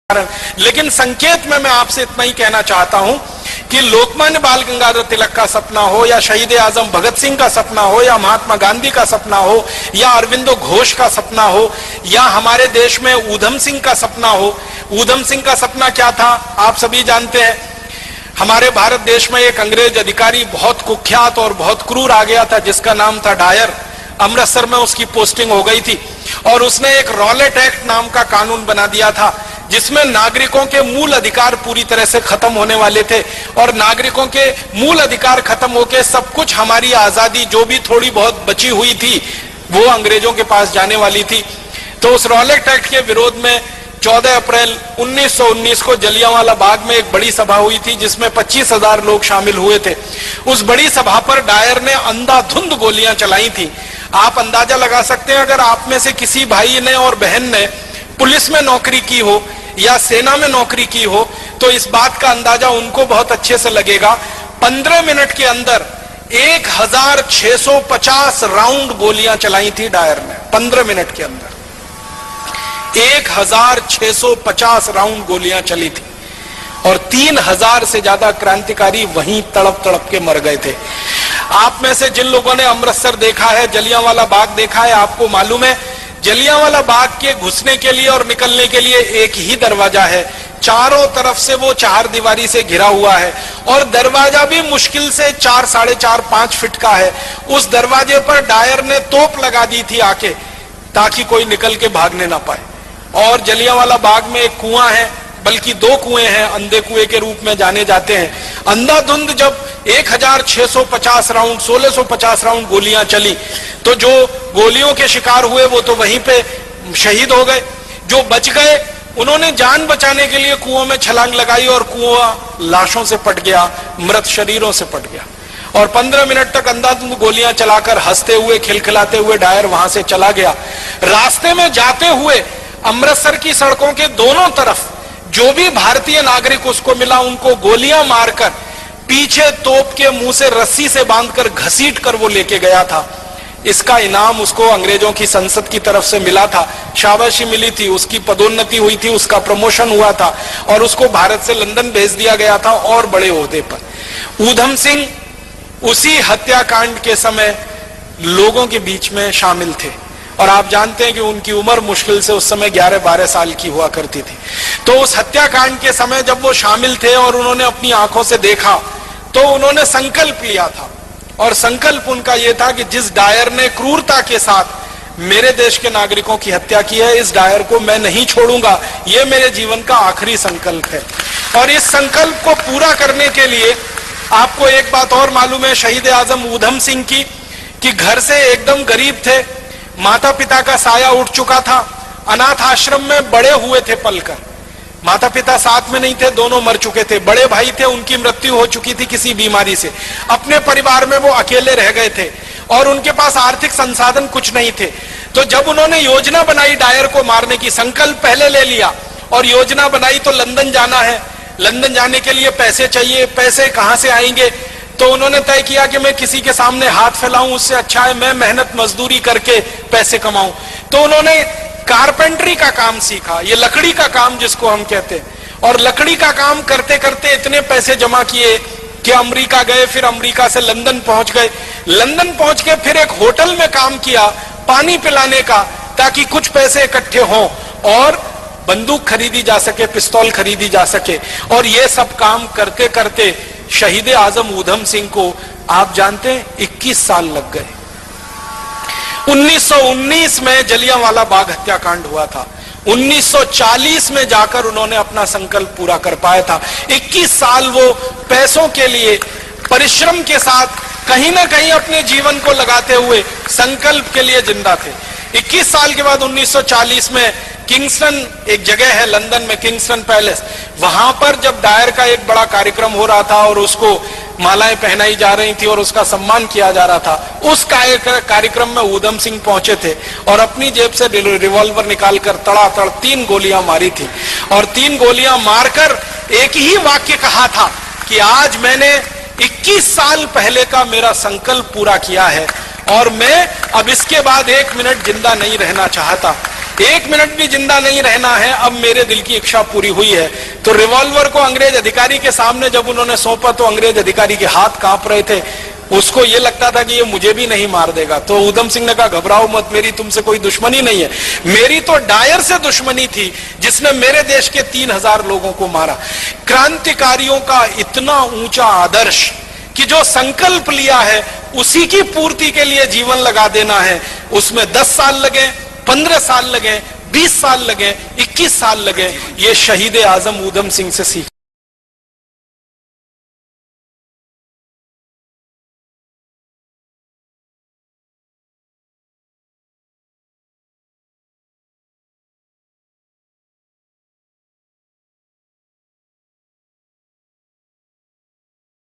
लेकिन संकेत में मैं आपसे इतना ही कहना चाहता हूं कि लोकमान्य बाल गंगाधर तिलक का सपना हो या शहीद आजम भगत सिंह का सपना हो या महात्मा गांधी का सपना हो या अरविंदो घोष का सपना हो या हमारे देश में ऊधम सिंह का सपना हो। ऊधम सिंह का सपना क्या था आप सभी जानते हैं। हमारे भारत देश में एक अंग्रेज अधिकारी बहुत कुख्यात और बहुत क्रूर आ गया था जिसका नाम था डायर। अमृतसर में उसकी पोस्टिंग हो गई थी और उसने एक रॉलेट एक्ट नाम का कानून बना दिया था जिसमें नागरिकों के मूल अधिकार पूरी तरह से खत्म होने वाले थे और नागरिकों के मूल अधिकार खत्म होकर सब कुछ हमारी आजादी जो भी थोड़ी बहुत बची हुई थी वो अंग्रेजों के पास जाने वाली थी। तो उस रॉलेट एक्ट के विरोध में 14 अप्रैल 1919 को जलियांवाला बाग में एक बड़ी सभा हुई थी जिसमें 25,000 लोग शामिल हुए थे। उस बड़ी सभा पर डायर ने अंधाधुंध गोलियां चलाई थी। आप अंदाजा लगा सकते हैं अगर आप में से किसी भाई ने और बहन ने पुलिस में नौकरी की हो या सेना में नौकरी की हो तो इस बात का अंदाजा उनको बहुत अच्छे से लगेगा। 15 मिनट के अंदर 1650 राउंड गोलियां चलाई थी डायर ने। 15 मिनट के अंदर 1650 राउंड गोलियां चली थी और 3000 से ज्यादा क्रांतिकारी वहीं तड़प तड़प के मर गए थे। आप में से जिन लोगों ने अमृतसर देखा है, जलियांवाला बाग देखा है, आपको मालूम है जलियांवाला बाग के घुसने के लिए और निकलने के लिए एक ही दरवाजा है। चारों तरफ से वो चार दीवारी से घिरा हुआ है और दरवाजा भी मुश्किल से 4, 4.5, 5 फीट का है। उस दरवाजे पर डायर ने तोप लगा दी थी आके ताकि कोई निकल के भागने ना पाए। और जलियांवाला बाग में एक कुआं है, बल्कि 2 कुएं हैं, अंधे कुएं के रूप में जाने जाते हैं। अंधाधुंध जब 1650 राउंड 1650 राउंड गोलियां चली तो जो गोलियों के शिकार हुए वो तो वहीं पे शहीद हो गए। जो बच गए उन्होंने जान बचाने के लिए कुओं में छलांग लगाई और कुआं लाशों से पट गया, मृत शरीरों से पट गया। और 15 मिनट तक अंधाधुंध गोलियां चलाकर हंसते हुए खिलखिलाते हुए डायर वहां से चला गया। रास्ते में जाते हुए अमृतसर की सड़कों के दोनों तरफ जो भी भारतीय नागरिक उसको मिला उनको गोलियां मारकर पीछे तोप के मुंह से रस्सी से बांधकर घसीट कर वो लेके गया था। इसका इनाम उसको अंग्रेजों की संसद की तरफ से मिला था, शाबाशी मिली थी, उसकी पदोन्नति हुई थी, उसका प्रमोशन हुआ था और उसको भारत से लंदन भेज दिया गया था और बड़े ओहदे पर। ऊधम सिंह उसी हत्याकांड के समय लोगों के बीच में शामिल थे और आप जानते हैं कि उनकी उम्र मुश्किल से उस समय 11-12 साल की हुआ करती थी। तो उस हत्याकांड के समय जब वो शामिल थे और उन्होंने अपनी आंखों से देखा तो उन्होंने संकल्प लिया था और संकल्प उनका यह था कि जिस डायर ने क्रूरता के साथ मेरे देश के नागरिकों की हत्या की है इस डायर को मैं नहीं छोड़ूंगा, यह मेरे जीवन का आखिरी संकल्प है। और इस संकल्प को पूरा करने के लिए आपको एक बात और मालूम है शहीद आजम ऊधम सिंह की कि घर से एकदम गरीब थे, माता पिता का साया उठ चुका था, अनाथ आश्रम में बड़े हुए थे पलकर। माता पिता साथ में नहीं थे, दोनों मर चुके थे। बड़े भाई थे, उनकी मृत्यु हो चुकी थी किसी बीमारी से। अपने परिवार में वो अकेले रह गए थे और उनके पास आर्थिक संसाधन कुछ नहीं थे। तो जब उन्होंने योजना बनाई डायर को मारने की, संकल्प पहले ले लिया और योजना बनाई तो लंदन जाना है, लंदन जाने के लिए पैसे चाहिए, पैसे कहां से आएंगे। तो उन्होंने तय किया कि मैं किसी के सामने हाथ फैलाऊं उससे अच्छा है मैं मेहनत मजदूरी करके पैसे कमाऊं। तो उन्होंने कारपेंटरी का काम सीखा, ये लकड़ी का काम जिसको हम कहते हैं, और लकड़ी का काम करते करते इतने पैसे जमा किए कि अमेरिका गए, फिर अमेरिका से लंदन पहुंच गए। लंदन पहुंच के फिर एक होटल में काम किया पानी पिलाने का ताकि कुछ पैसे इकट्ठे हों और बंदूक खरीदी जा सके, पिस्तौल खरीदी जा सके। और ये सब काम करते करते शहीद आजम ऊधम सिंह को आप जानते हैं 21 साल लग गए। 1919 में जलियांवाला बाग हत्याकांड हुआ था, 1940 में जाकर उन्होंने अपना संकल्प पूरा कर पाया था। 21 साल वो पैसों के लिए परिश्रम के साथ कहीं ना कहीं अपने जीवन को लगाते हुए संकल्प के लिए जिंदा थे। 21 साल के बाद 1940 में किंगस्टन एक जगह है लंदन में, किंगस्टन पैलेस, वहां पर जब डायर का एक बड़ा कार्यक्रम हो रहा था और उसको मालाएं पहनाई जा रही थी और उसका सम्मान किया जा रहा था, उस कार्यक्रम में ऊधम सिंह पहुंचे थे और अपनी जेब से रिवॉल्वर निकालकर तड़ातड़ 3 गोलियां मारी थी और 3 गोलियां मारकर एक ही वाक्य कहा था कि आज मैंने 21 साल पहले का मेरा संकल्प पूरा किया है और मैं अब इसके बाद 1 मिनट जिंदा नहीं रहना चाहता। 1 मिनट भी जिंदा नहीं रहना है, अब मेरे दिल की इच्छा पूरी हुई है। तो रिवॉल्वर को अंग्रेज अधिकारी के सामने जब उन्होंने सौंपा तो अंग्रेज अधिकारी के हाथ कांप रहे थे, उसको ये लगता था कि ये मुझे भी नहीं मार देगा। तो ऊधम सिंह ने कहा घबराओ मत, मेरी तुमसे कोई दुश्मनी नहीं है, मेरी तो डायर से दुश्मनी थी जिसने मेरे देश के 3000 लोगों को मारा। क्रांतिकारियों का इतना ऊंचा आदर्श कि जो संकल्प लिया है उसी की पूर्ति के लिए जीवन लगा देना है, उसमें 10 साल लगे, 15 साल लगे, 20 साल लगे, 21 साल लगे, ये शहीद आजम ऊधम सिंह से सीख।